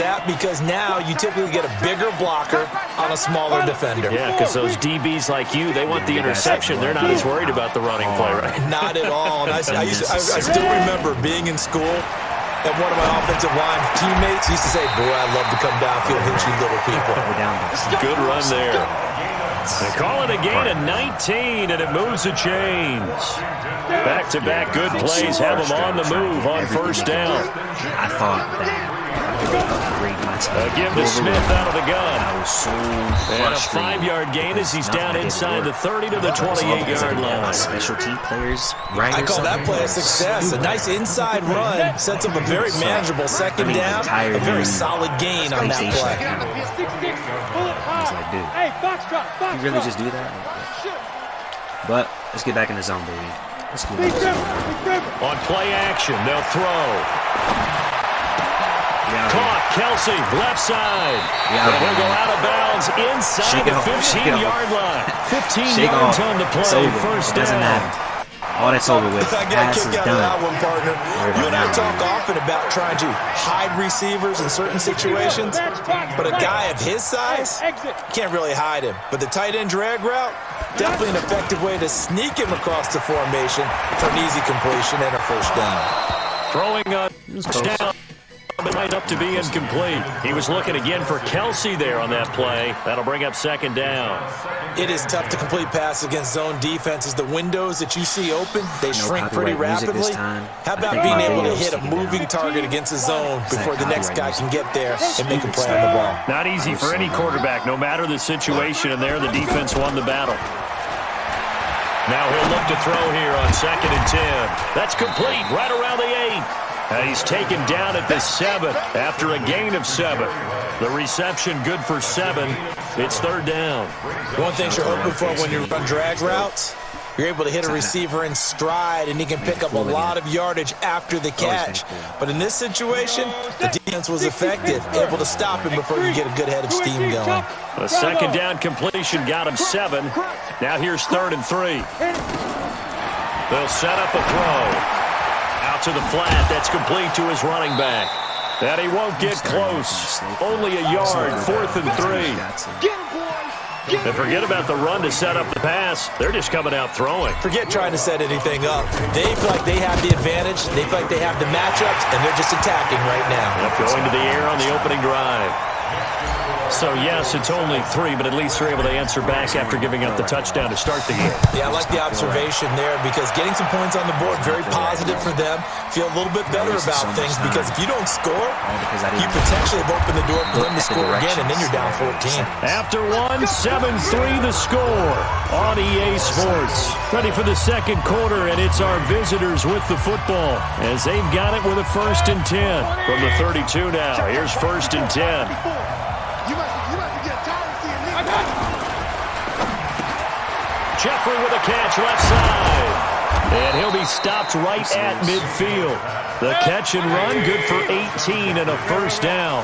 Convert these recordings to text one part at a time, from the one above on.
that because now you typically get a bigger blocker on a smaller defender. Yeah, because those DBs like you, they want the interception. They're not as worried about the running play, right? Not at all. And I still remember being in school, and one of my offensive line teammates used to say, boy, I'd love to come downfield and hit you little people. Good run there. They call it a gain of 19, and it moves the chains. Back-to-back good plays have them on the move on first down. I thought that I could upgrade my team. Give to Smith out of the gun. I was so and a 5-yard gain as he's down inside the 30 to the 28-yard line. Special team players, right? I call that play a success. A nice inside run sets up a very manageable second down. A very solid gain on that play. I was like, dude, you really just do that? But let's get back in the zone, baby. Let's get back in the zone. On play action, they'll throw. Caught, Kelsey, left side. And he'll go out of bounds inside the 15-yard line. 15 yards on the play, first down. Doesn't matter. All that's over with. I got a kick out of that one, partner. You and I talk often about trying to hide receivers in certain situations, but a guy of his size, you can't really hide him. But the tight end drag route, definitely an effective way to sneak him across the formation for an easy completion and a first down. Throwing a touchdown. Might up to be incomplete. He was looking again for Kelsey there on that play. That'll bring up second down. It is tough to complete passes against zone defenses. The windows that you see open, they shrink pretty rapidly. How about being able to hit a moving target against a zone before the next guy can get there and make a play on the ball? Not easy for any quarterback, no matter the situation, and there the defense won the battle. Now he'll look to throw here on 2nd and 10. That's complete right around the 8. He's taken down at the 7 after a gain of 7. The reception good for 7. It's third down. One thing you're hoping for when you run drag routes, you're able to hit a receiver in stride, and he can pick up a lot of yardage after the catch. But in this situation, the defense was effective, able to stop him before you get a good head of steam going. A second down completion got him 7. Now here's 3rd and 3. They'll set up a throw. Out to the flat, that's complete to his running back. And he won't get close. Only a yard, 4th and 3. And forget about the run to set up the pass. They're just coming out throwing. Forget trying to set anything up. They feel like they have the advantage. They feel like they have the matchups, and they're just attacking right now. Going to the air on the opening drive. So, yes, it's only 3, but at least they're able to answer back after giving up the touchdown to start the game. Yeah, I like the observation there because getting some points on the board, very positive for them. Feel a little bit better about things because if you don't score, you potentially have opened the door for them to score again, and then you're down 14. After 7-3 the score on EA Sports. Ready for the second quarter, and it's our visitors with the football as they've got it with a 1st and 10 from the 32 now. Here's 1st and 10. Jeffrey with a catch left side. And he'll be stopped right at midfield. The catch and run good for 18 and a first down.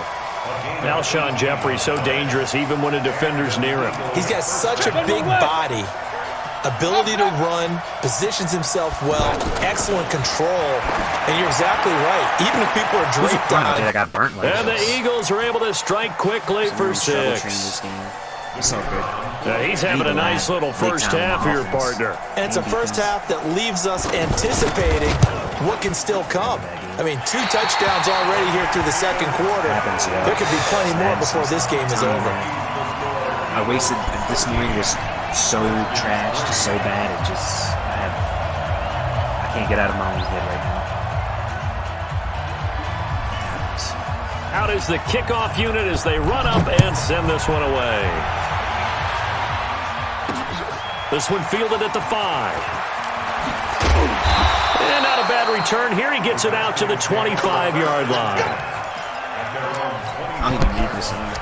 Alshon Jeffrey so dangerous even when a defender's near him. He's got such a big body. Ability to run, positions himself well, excellent control, and you're exactly right. Even if people are draped on I got burnt like and the Eagles are able to strike quickly for 6. He's so good. He's having a nice little first half here, partner. And it's a first half that leaves us anticipating what can still come. I mean, 2 touchdowns already here through the second quarter. There could be plenty more before this game is over. I wasted this morning was so trash, just so bad. It just I can't get out of my own head right now. Out is the kickoff unit as they run up and send this one away. This one fielded at the 5. And not a bad return here. He gets it out to the 25-yard line. I don't even need this anymore.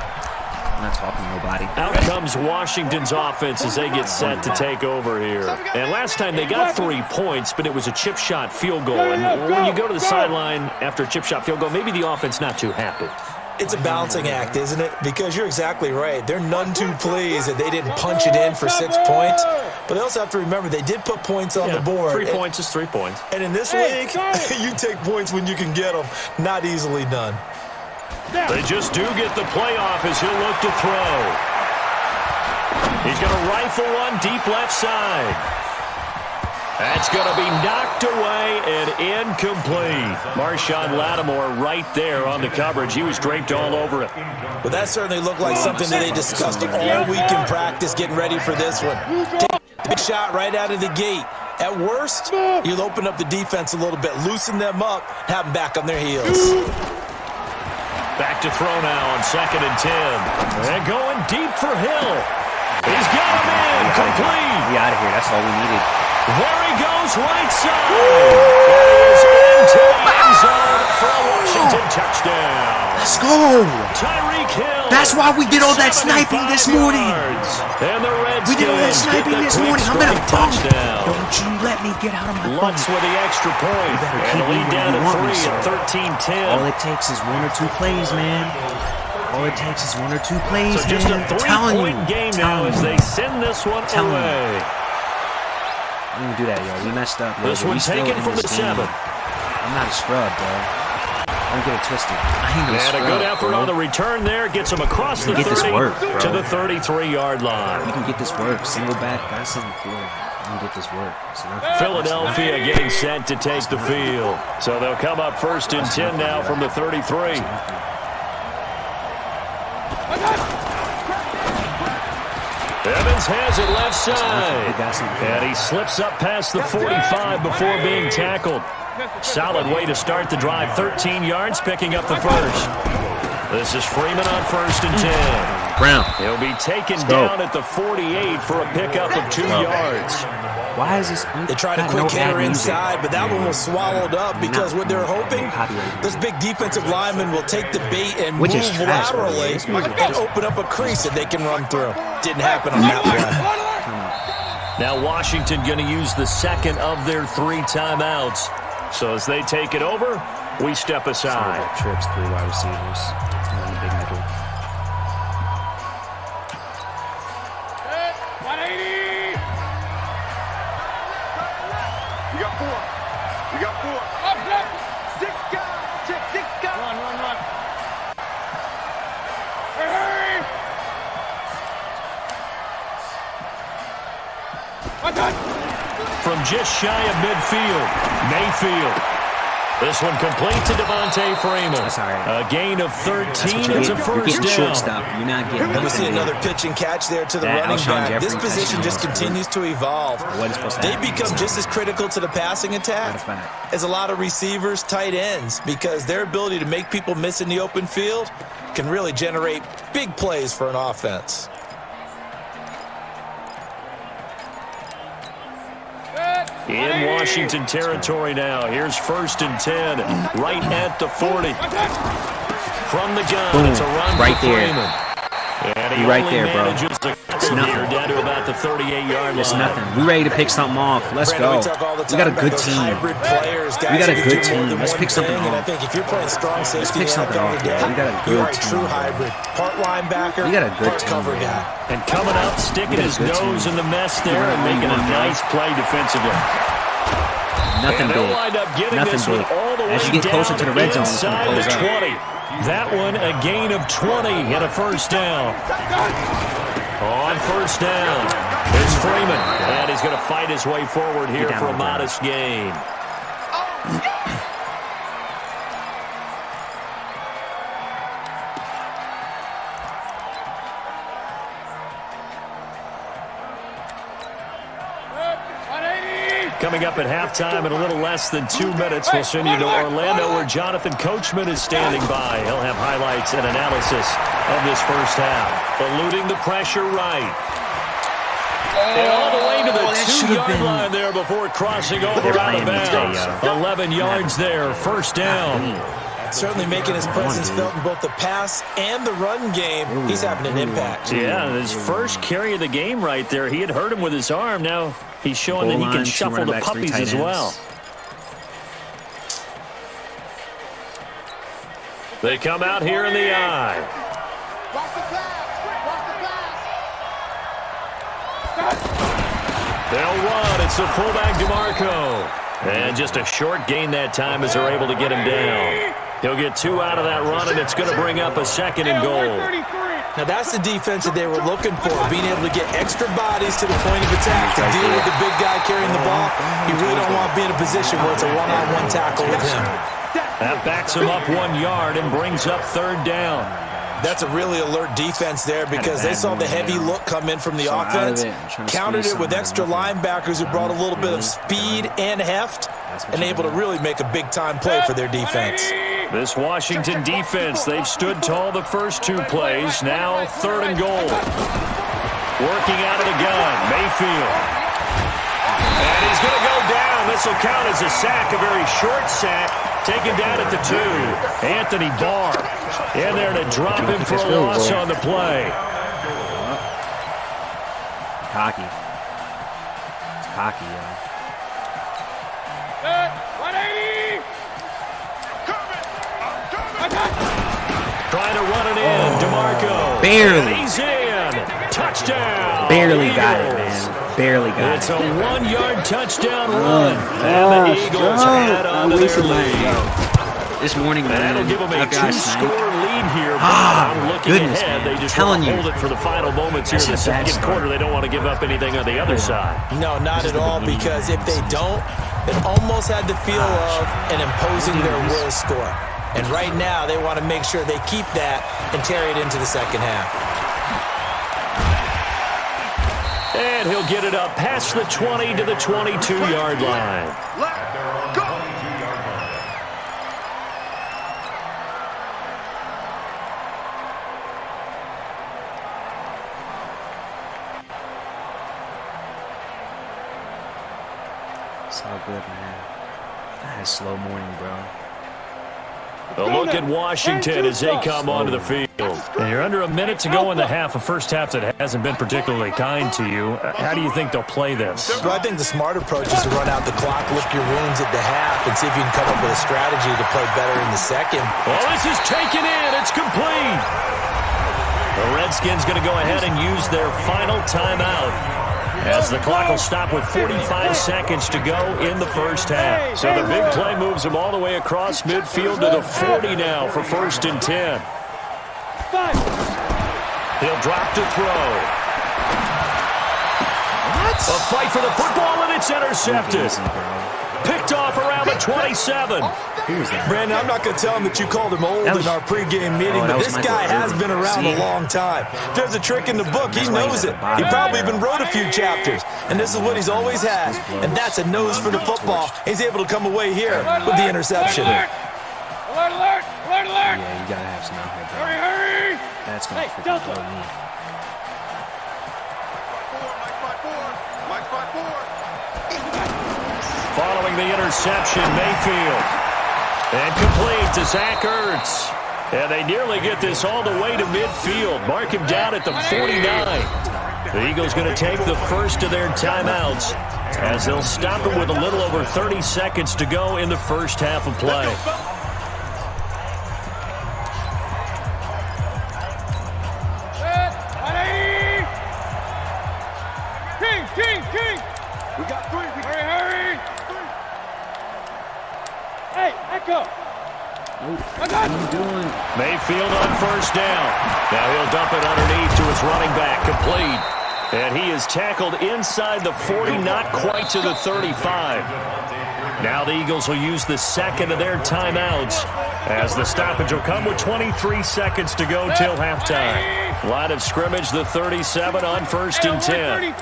I'm not talking to nobody. Out comes Washington's offense as they get set to take over here. And last time they got 3 points, but it was a chip shot field goal. And when you go to the sideline after a chip shot field goal, maybe the offense not too happy. It's a balancing act, isn't it? Because you're exactly right. They're none too pleased that they didn't punch it in for 6 points. But they also have to remember they did put points on the board. 3 points is 3 points. And in this league, you take points when you can get them. Not easily done. They just do get the playoff as he'll look to throw. He's going to rifle one deep left side. That's going to be knocked away and incomplete. Marshawn Lattimore right there on the coverage. He was draped all over it. But that certainly looked like something that they discussed all week in practice getting ready for this one. Take a big shot right out of the gate. At worst, you'll open up the defense a little bit, loosen them up, have them back on their heels. Back to throw now on 2nd and 10. And going deep for Hill. He's got him in. Complete. We out of here. That's all we needed. There he goes, right side. There is into the end zone for a Washington touchdown. Let's go. Tyreek Hill. That's why we did all that sniping this morning. And the Redskins We did all that sniping this morning. I'm in a phone. Touchdown. Don't you let me get out of my phone. Lutz with the extra point. And the lead down to 3 at 13-10. All it takes is 1 or 2 plays, man. All it takes is 1 or 2 plays, so just man. a 3-point game now as they send this one away. I'm gonna do that, yo. We messed up. This one taken from the 7. I'm not a scrub, bro. Don't get it twisted. I ain't no and scrub, a good effort bro. on the return there. Gets him across the 30 to the 33-yard line. You can get this work. Single back, that's something for it. You can get this work. Philadelphia getting set to take the field. So they'll come up 1st and 10 now from the 33. Evans has it left side. And he slips up past the 45 before being tackled. Solid way to start the drive. 13 yards, picking up the first. This is Freeman on 1st and 10. Brown. He'll be taken down at the 48 for a pickup of 2 yards. Why is this? They tried a quick hitter inside, but that one was swallowed up because what they're hoping, this big defensive lineman will take the bait and move laterally and open up a crease that they can run through. Didn't happen on that play. Now Washington going to use the 2nd of their 3 timeouts. So as they take it over, we step aside. Trips 3 wide receivers. In the big middle. 180. You got 4. You got 4. Up left. Zika. Zika. Run. Hurry. From just shy of midfield, Mayfield. This one complete to Devontae Freeman. That's all right. A gain of 13. It's a first You're getting down. short stuff. You're not getting nothing. We see another pitch and catch there to the running back. This position just continues to evolve. They become just as critical to the passing attack as a lot of receivers, tight ends, because their ability to make people miss in the open field can really generate big plays for an offense. In Washington territory now. Here's 1st and 10, right at the 40. From the gun, it's a run right for there. Freeman. And he right only there, bro. manages to It's nothing. down to about the 38-yard line. It's nothing. We ready to pick something off. Let's go. We got a good team. We got a good team. Let's pick something off. And I think if you're playing strong safety, pick something off. day, We got a you good are a true team. hybrid. Part linebacker, We got a good part team, cover man. guy. And coming up, sticking his nose in the mess there and making a nice play defensively. Nothing And big. they'll wind up getting Nothing this one big. all the As way you get closer down to the red zone, it's going to inside close the up. 20. That one a gain of 20 and a first down. On 1st down, it's Freeman. And he's going to fight his way forward here for a modest gain. Coming up at halftime in a little less than 2 minutes, we'll send you to Orlando where Jonathan Coachman is standing by. He'll have highlights and analysis of this first half. Eluding the pressure right. And all the way to the 2-yard line there before crossing over out of bounds. 11 yards there, first down. Certainly making his presence felt in both the pass and the run game. He's having an impact. Yeah, his first carry of the game right there. He had hurt him with his arm. Now he's showing that he can shuffle the puppies as well. They come out here in the eye. They'll run. It's the fullback, DeMarco. And just a short gain that time as they're able to get him down. He'll get 2 out of that run, and it's going to bring up a 2nd and goal. Now, that's the defense that they were looking for, being able to get extra bodies to the point of attack to deal with the big guy carrying the ball. You really don't want to be in a position where it's a one-on-one tackle with him. That backs him up 1 yard and brings up 3rd down. That's a really alert defense there because they saw the heavy look come in from the offense, countered it with extra linebackers who brought a little bit of speed and heft, and able to really make a big-time play for their defense. This Washington defense, they've stood tall the first 2 plays. Now 3rd and goal. Working out of the gun, Mayfield. And he's going to go down. This will count as a sack, a very short sack. Taken down at the 2. Anthony Barr in there to drop him for a loss on the play. Cocky. It's cocky, yeah. 180! Trying to run it in, DeMarco. Barely. He's in. Touchdown. Barely got it, man. Barely got It's it. a 1-yard touchdown run. And the Eagles add on to their lead. This morning, man, That'll give them a after I 2-score sniped. lead here. Ah, Looking goodness, ahead, man. they just Telling want to you. hold it for the final moments here in the That's a bad second start. quarter. They don't want to give up anything on the other side. No, not at all, because if they don't, it almost had the feel of an imposing their will score. And right now, they want to make sure they keep that and carry it into the second half. And he'll get it up past the 20 to the 22-yard line. Let go! It's all good, man. I had a slow morning, bro. A look at Washington as they come onto the field. And you're under a minute to go in the half, a first half that hasn't been particularly kind to you. How do you think they'll play this? Well, I think the smart approach is to run out the clock, lick your wounds at the half, and see if you can come up with a strategy to play better in the second. Well, this is taken in. It's complete. The Redskins going to go ahead and use their final timeout, as the clock will stop with 45 seconds to go in the first half. So the big play moves them all the way across midfield to the 40 now for 1st and 10. He'll drop to throw. What? A fight for the football, and it's intercepted. Easy, bro. Picked off around the 27. Who was that? Brandon, I'm not going to tell him that you called him old in our pregame meeting, but this guy has been around a long time. If there's a trick in the book, he knows it. He probably even wrote a few chapters, and this is what he's always had, and that's a nose for the football. He's able to come away here with the interception. Alert! Alert! Alert! Alert! Yeah, you gotta have some out here, bro. Hurry! Hurry! That's gonna freaking blow me. Mike 5-4. Following the interception, Mayfield. And complete to Zach Ertz. And they nearly get this all the way to midfield. Mark him down at the 49. The Eagles going to take the first of their timeouts, as they'll stop it with a little over 30 seconds to go in the first half of play. King! We got 3. Hurry! Hey, Echo! What are you doing? Mayfield on 1st down. Now he'll dump it underneath to his running back, complete. And he is tackled inside the 40, not quite to the 35. Now the Eagles will use the second of their timeouts, as the stoppage will come with 23 seconds to go till halftime. Line of scrimmage, the 37 on 1st and 10.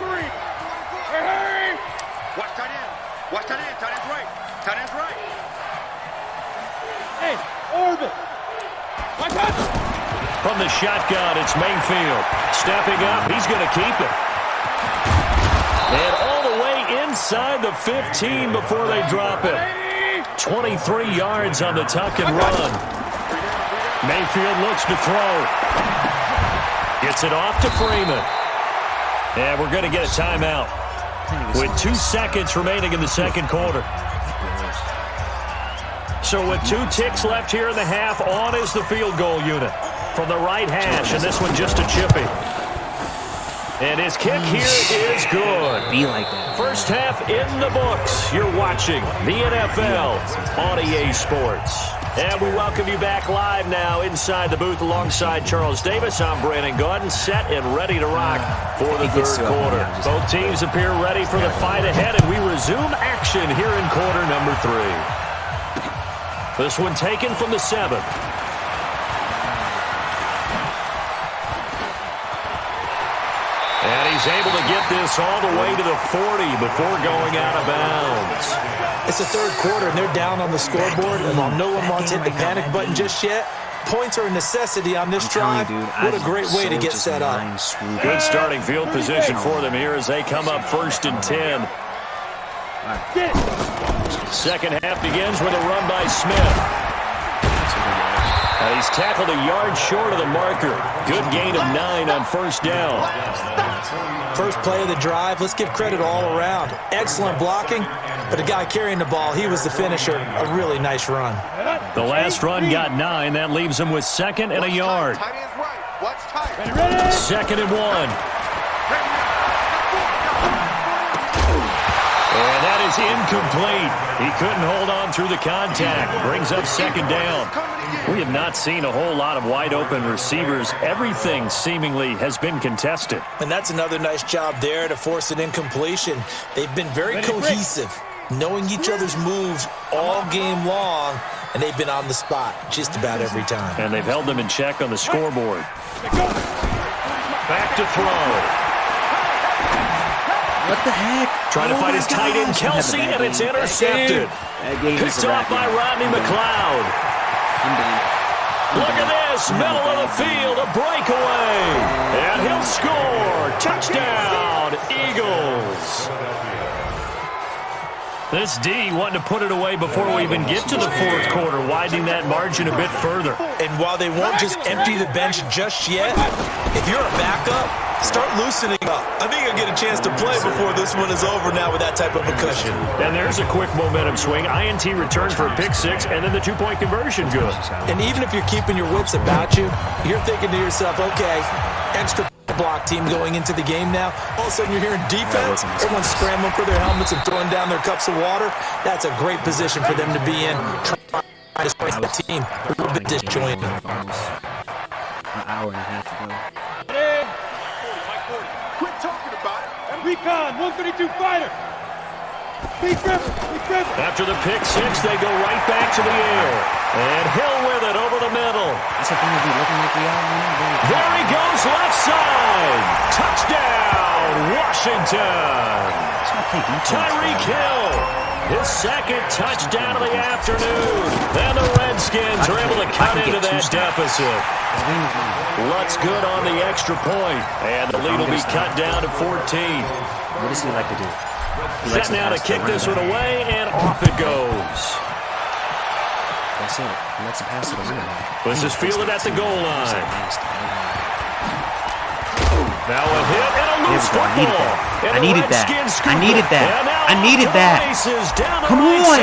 Hurry! Watch tight end. Watch tight end. Tight end's right. Tight end's right. Hey, orbit. Watch out. From the shotgun, it's Mayfield. Stepping up, he's going to keep it. And all the way inside the 15 before they drop it. 23 yards on the tuck and run. Mayfield looks to throw. Gets it off to Freeman. And we're going to get a timeout with 2 seconds remaining in the second quarter. So with 2 ticks left here in the half, on is the field goal unit from the right hash, and this one just a chippy. And his kick here is good. Be like that. First half in the books. You're watching the NFL on EA Sports. And we welcome you back live now inside the booth alongside Charles Davis. I'm Brandon Gaudin, set and ready to rock for the third quarter. Both teams appear ready for the fight ahead, and we resume action here in quarter number 3. This one taken from the 7. And he's able to get this all the way to the 40 before going out of bounds. It's the third quarter, and they're down on the scoreboard. And while no one wants to hit the panic button just yet, points are a necessity on this drive. What a great way to get set up. Good starting field position for them here as they come up 1st and 10. Second half begins with a run by Smith. He's tackled a yard short of the marker. Good gain of 9 on 1st down. First play of the drive. Let's give credit all around. Excellent blocking, but the guy carrying the ball, he was the finisher. A really nice run. The last run got 9. That leaves him with 2nd and a yard. 2nd and 1. And that is incomplete. He couldn't hold on through the contact. Brings up 2nd down. We have not seen a whole lot of wide-open receivers. Everything seemingly has been contested. And that's another nice job there to force an incompletion. They've been very cohesive, knowing each other's moves all game long, and they've been on the spot just about every time. And they've held them in check on the scoreboard. Back to throw. What the heck? Trying to find his tight end, Kelsey, and it's intercepted. Picked off by Rodney McLeod. Look at this, middle of the field, a breakaway. And he'll score. Touchdown, Eagles. This D wanting to put it away before we even get to the 4th quarter, widening that margin a bit further. And while they won't just empty the bench just yet, if you're a backup, start loosening up. I think you'll get a chance to play before this one is over now with that type of a cushion. And there's a quick momentum swing. INT return for a pick 6, and then the 2-point conversion good. And even if you're keeping your wits about you, you're thinking to yourself, okay, extra block team going into the game now. All of a sudden you're hearing defense. Everyone's scrambling for their helmets and throwing down their cups of water. That's a great position for them to be in. Trying to spice the team a little bit disjointed. An hour and a half ago. Quit talking about it. Recon, 132 fighter. Big River. After the pick 6, they go right back to the air. And Hill with it over the middle. That's the thing to be looking like we are. There he goes, left side. Touchdown, Washington. Tyreek Hill, his 2nd touchdown of the afternoon. And the Redskins are able to cut into that deficit. Lutz good on the extra point. And the lead will be cut down to 14. What does he like to do? Set now to kick this one away, and off it goes. That's it. He likes to pass it away. This is fielded at the goal line. Now a hit and a loose football. I needed that. I needed that. I needed that. Come on.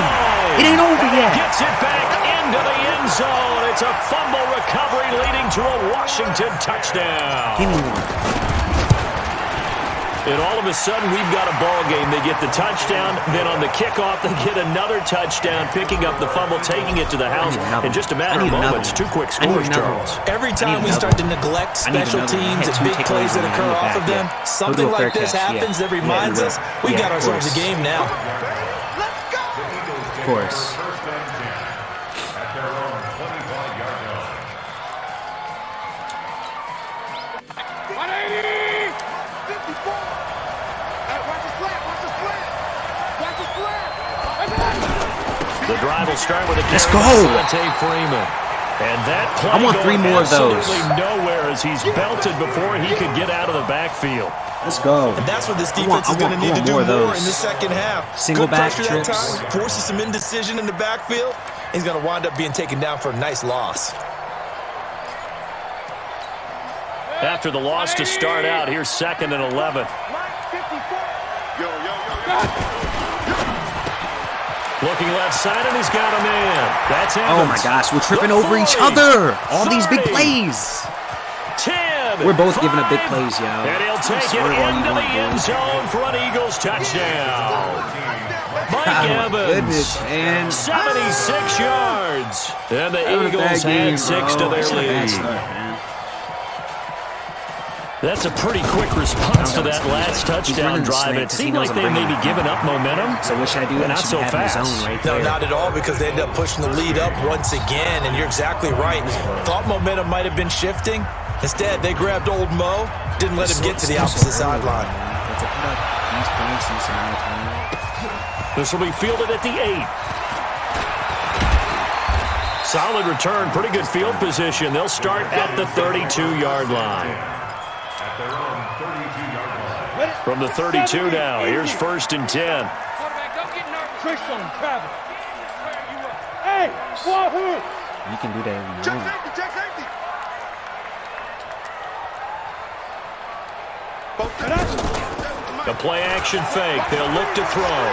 It ain't over yet. Gets it back into the end zone. It's a fumble recovery leading to a Washington touchdown. Give me one. And all of a sudden, we've got a ball game. They get the touchdown. Then on the kickoff, they get another touchdown, picking up the fumble, taking it to the house in just a matter of moments. 2 quick scores, Charles. Every time we start to neglect special teams and big plays that occur off of them, something like this happens that reminds us we got ourselves a game now. Of course. The drive will start with a Let's go. Freeman. And that play I want 3 more of those. Absolutely nowhere as he's belted before he could get out of the backfield. Let's go. And that's what this defense is going to need to do more in the second half. Single Good back pressure trips. that time, forces some indecision in the backfield. He's going to wind up being taken down for a nice loss. After the loss to start out, here's 2nd and 11. Looking left side, and he's got a man. That's Evans. Oh, my gosh. We're tripping over each other. All these big plays. 10. 7. We're both giving up big plays, yo. And he'll take it into the end zone for an Eagles touchdown. Mike Evans, man. 76 yards. And the Eagles add 6 to their lead. That's a pretty quick response to that last touchdown drive. It seemed like they may be giving up momentum. So what should I do? Not so fast. No, not at all, because they ended up pushing the lead up once again, and you're exactly right. Thought momentum might have been shifting. Instead, they grabbed old Mo, didn't let him get to the opposite sideline. This will be fielded at the 8. Solid return, pretty good field position. They'll start at the 32-yard line. From the 32 now, here's 1st and 10. Trish on him, Travis. Hey, wahoo! You can do that if you want. The play action fake. They'll look to throw.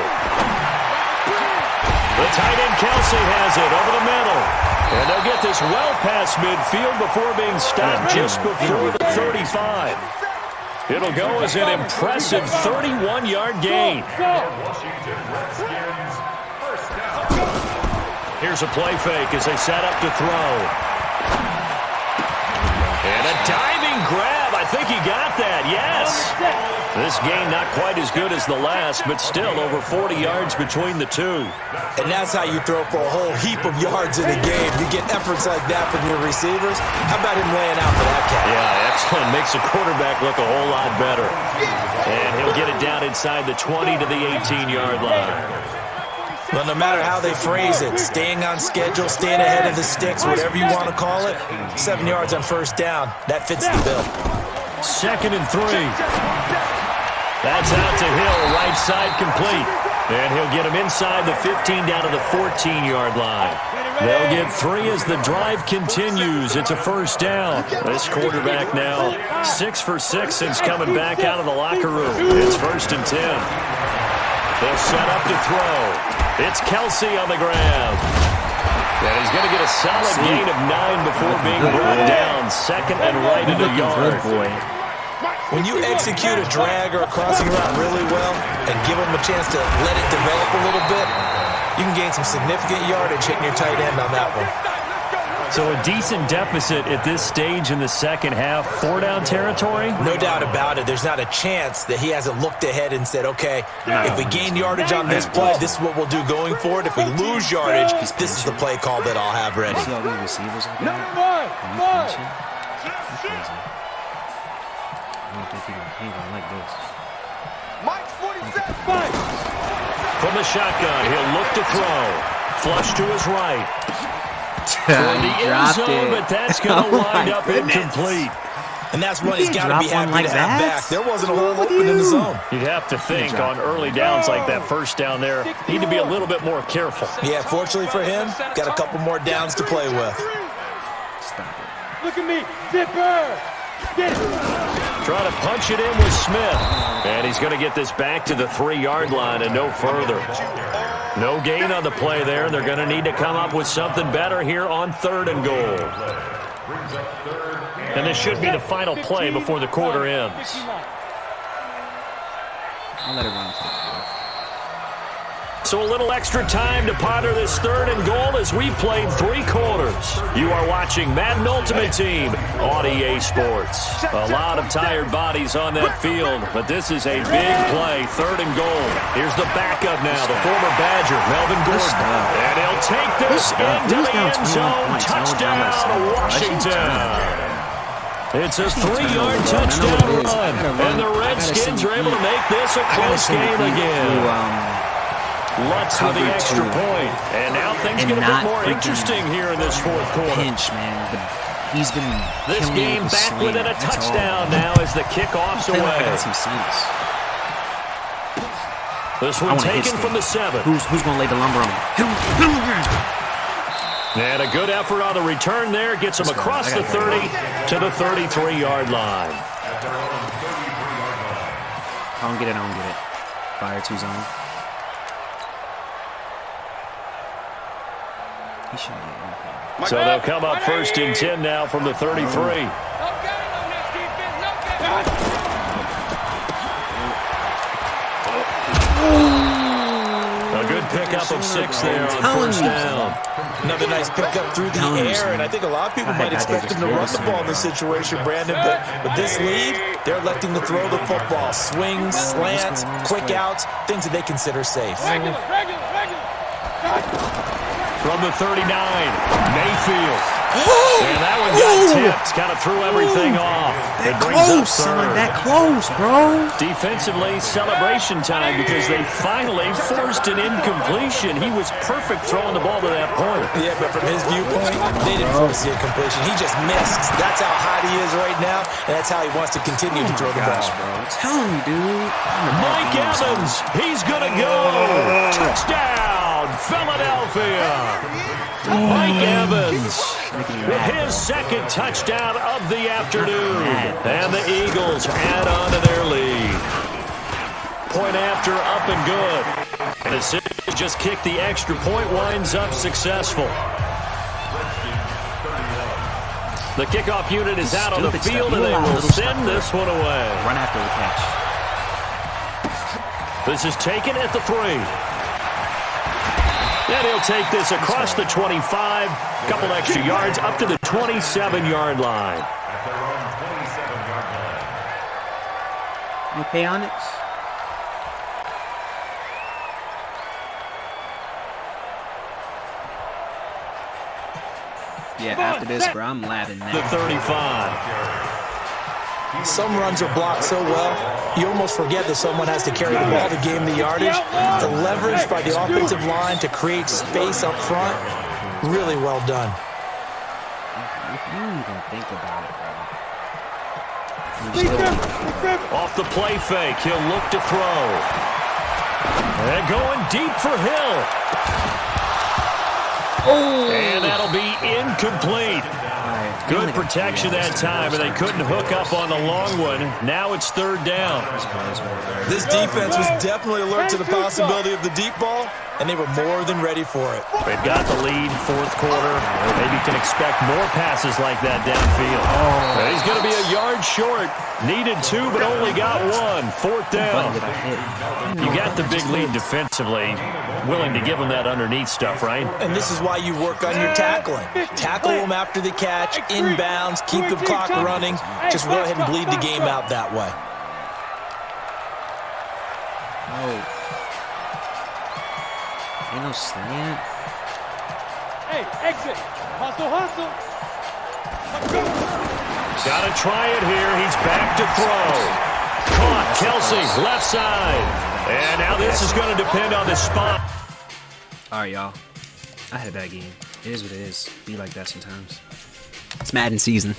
The tight end Kelsey has it over the middle. And they'll get this well past midfield before being stopped just before the 35. It'll go as an impressive 31-yard gain. Here's a play fake as they set up to throw. And a diving grab. I think he got that, yes. This game not quite as good as the last, but still over 40 yards between the two. And that's how you throw for a whole heap of yards in a game. You get efforts like that from your receivers. How about him laying out for that catch? Yeah, excellent. Makes the quarterback look a whole lot better. And he'll get it down inside the 20 to the 18-yard line. Well, no matter how they phrase it, staying on schedule, staying ahead of the sticks, whatever you want to call it, 7 yards on 1st down, that fits the bill. 2nd and 3. That's out to Hill, right side complete. And he'll get him inside the 15 down to the 14-yard line. They'll get 3 as the drive continues. It's a 1st down. This quarterback now 6 for 6 since coming back out of the locker room. It's 1st and 10. They'll set up to throw. It's Kelsey on the grab. And he's going to get a solid gain of 9 before being brought down. 2nd and right at a yard. When you execute a drag or a crossing route really well and give them a chance to let it develop a little bit, you can gain some significant yardage hitting your tight end on that one. So a decent deficit at this stage in the second half. 4-down territory? No doubt about it. There's not a chance that he hasn't looked ahead and said, okay, if we gain yardage on this play, this is what we'll do going forward. If we lose yardage, this is the play call that I'll have ready. See all these receivers like that? I don't think he's gonna like this. Mike's 47. From the shotgun, he'll look to throw. Flush to his right. For the end zone, but that's going to wind up incomplete. And that's when he's got to be happy to have back. There wasn't a hole open in the zone. You'd have to think on early downs like that 1st down there, need to be a little bit more careful. Yeah, fortunately for him, got a couple more downs to play with. Stop it. Look at me, Zipper. Get it. Trying to punch it in with Smith. And he's going to get this back to the 3-yard line and no further. No gain on the play there. They're going to need to come up with something better here on 3rd and goal. And this should be the final play before the quarter ends. I'll let it run. So a little extra time to ponder this 3rd and goal as we've played 3 quarters. You are watching Madden Ultimate Team on EA Sports. A lot of tired bodies on that field, but this is a big play, 3rd and goal. Here's the backup now, the former Badger, Melvin Gordon. And he'll take this into the end zone. Touchdown, Washington. It's a 3-yard touchdown run, and the Redskins are able to make this a close game again. Lutz with the extra point. And now things get a bit more interesting here in this 4th quarter. Pinch, man. He's been this game back within a touchdown now as the kickoff's away. I got some sense. This one taken from the 7. Who's going to lay the lumber on him? And a good effort on the return there. Gets him across the 30 to the 33-yard line. I don't get it. Fire 2 zone. So they'll come up 1st and 10 now from the 33. A good pickup of 6 there on first down. Another nice pickup through the air, and I think a lot of people might expect him to run the ball in this situation, Brandon, but with this lead, they're electing to throw the football. Swings, slants, quick outs, things that they consider safe. Regular. From the 39, Mayfield. And that one got tipped. Kind of threw everything off. That close, son. That close, bro. Defensively, celebration time because they finally forced an incompletion. He was perfect throwing the ball to that point. Yeah, but from his viewpoint, they didn't force the incompletion. He just missed. That's how hot he is right now, and that's how he wants to continue to throw the ball. Bro. I'm telling you, dude. Mike Evans, he's going to go. Touchdown, Philadelphia. Mike Evans with his second touchdown of the afternoon. And the Eagles add on to their lead. Point after, up and good. And as soon as just kick the extra point, winds up successful. The kickoff unit is out on the field, and they will send this one away. Run after the catch. This is taken at the 3. And he'll take this across the 25, couple extra yards up to the 27-yard line. You pay Onyx? Yeah, after this, bro, I'm laughing now. The 35. Some runs are blocked so well, you almost forget that someone has to carry the ball to gain the yardage. The leverage by the offensive line to create space up front, really well done. If you even think about it, bro. Off the play fake, he'll look to throw. And going deep for Hill. And that'll be incomplete. Good protection that time, and they couldn't hook up on the long one. Now it's 3rd down. This defense was definitely alert to the possibility of the deep ball, and they were more than ready for it. They've got the lead, 4th quarter. Maybe can expect more passes like that downfield. He's going to be a yard short. Needed 2, but only got 1. 4th down. You got the big lead defensively. Willing to give them that underneath stuff, right? And this is why you work on your tackling. Tackle them after the catch, inbounds, keep the clock running. Just go ahead and bleed the game out that way. Ain't no slant. Hey, exit. Hustle. Got to try it here. He's back to throw. Caught. Kelsey, left side. And now this is going to depend on the spot. All right, y'all. I had a bad game. It is what it is. Be like that sometimes. It's Madden season.